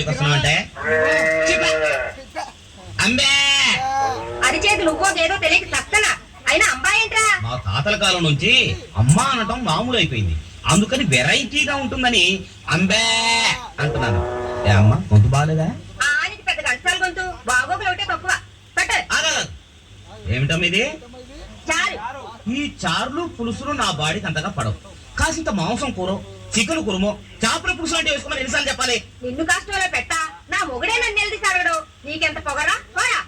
పీకొస్తున్నావు అంటే అంబే అరిచేతులు ఉవ్వోకేదో తెలియక తక్కన అయినా అంబా ఏంట్రా? మా తాతల కాలం నుంచి అమ్మ అనటం మామూలు అయిపోయింది, అందుకని వెరైటీగా ఉంటుందని అంబే అంటున్నాను. ఏ అమ్మ గొంతు బాగాలేదా? ఆయనకి పెద్ద గంటసాల గొంతు, బాగోగులు ఒకటే తక్కువ. పట్టు. ఏమిటమ్మ ఇది? చారు. ఈ చారులు పులుసులు నా బాడీకి అంతగా పడవు. కాసింత మాంసం కూర, చికెన్ కురుమో, చేపల పులుసు అంటే వేసుకోమని ఎన్నిసార్లు చెప్పాలి? నిన్ను కష్టంలో పెట్టా, నా మొగుడే నన్ను నిలదీసి అడగడు. నీకెంత పొగరా? పోరా.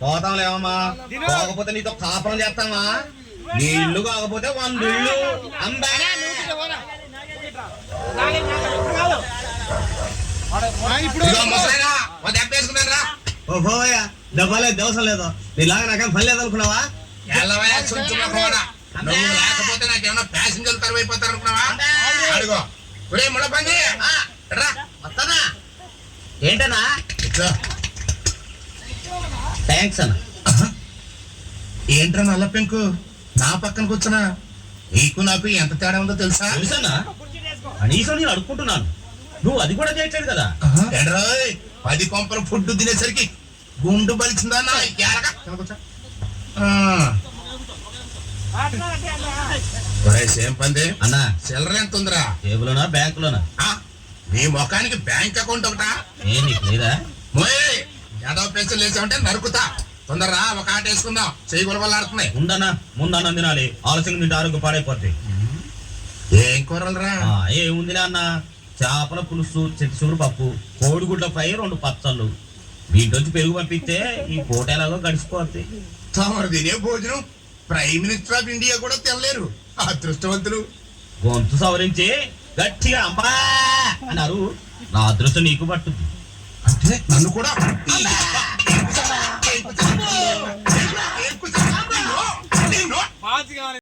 పోతాంలేమమ్మా, పోకపోతే నీతో కాపురం చేస్తామా? నీ ఇల్లు కాకపోతే 100 ఇల్లు. అంబే ఓహోయా దెబ్బలేదు దవసం లేదు, నీలాగా నాకేం పని లేదు అనుకున్నావా? లేకపోతే నాకేమన్నా ప్యాసింజర్లు తరవైపోతారు అనుకున్నావా? అడుగో ముళ్ళ పని వస్తానా ఏంటన్నా? థ్యాంక్స్ అన్న. ఏంట్రా నల్ల పెంకు నా పక్కన కూర్చున్నా? నీకు నాకు ఎంత తేడా ఉందో తెలుసా? తెలుసన్నా, కనీసం నేను అడుక్కుంటున్నాను, నువ్వు అది కూడా చేయట్లేదు కదా. 10 కొంపల ఫుడ్ తినేసరికి గుండు బలిచిందా? సేమ్ పంది అన్నా, చిల్లర ఎంత ఉందిరా? టేబుల్లోనా బ్యాంకులోనా? నీ ముఖానికి బ్యాంక్ అకౌంట్ ఒకటా? నీకు లేదా? యాదవ్ పెన్షన్ లేచామంటే నరుకుతా. తొందరరా, ఒక ఆట వేసుకుందాం. చెయ్యి గులబలాడుతున్నాయి. ఉండనా ముందన్న తినాలి, ఆలస్యంగా తింటే ఆరోగ్యం పాడైపోద్ది. ఏం కూరలరా? ఏముందిలే అన్న, చేపల పులుసు, చింతసూరు పప్పు, కోడిగుడ్ల ఫ్రై, 2 పచ్చళ్ళు. వీటిలోంచి పెరుగు పంపిస్తే ఈ పూట ఎలాగో గడిచిపోద్ది. తమరు తినే భోజనం ప్రైమ్ మినిస్టర్ ఆఫ్ ఇండియా కూడా తినలేరు. అదృష్టవంతులు. గొంతు సవరించి గట్టిగా అమ్మా అన్నారు, నా అదృష్టం నీకు పట్టుద్ది. అంటే నన్ను కూడా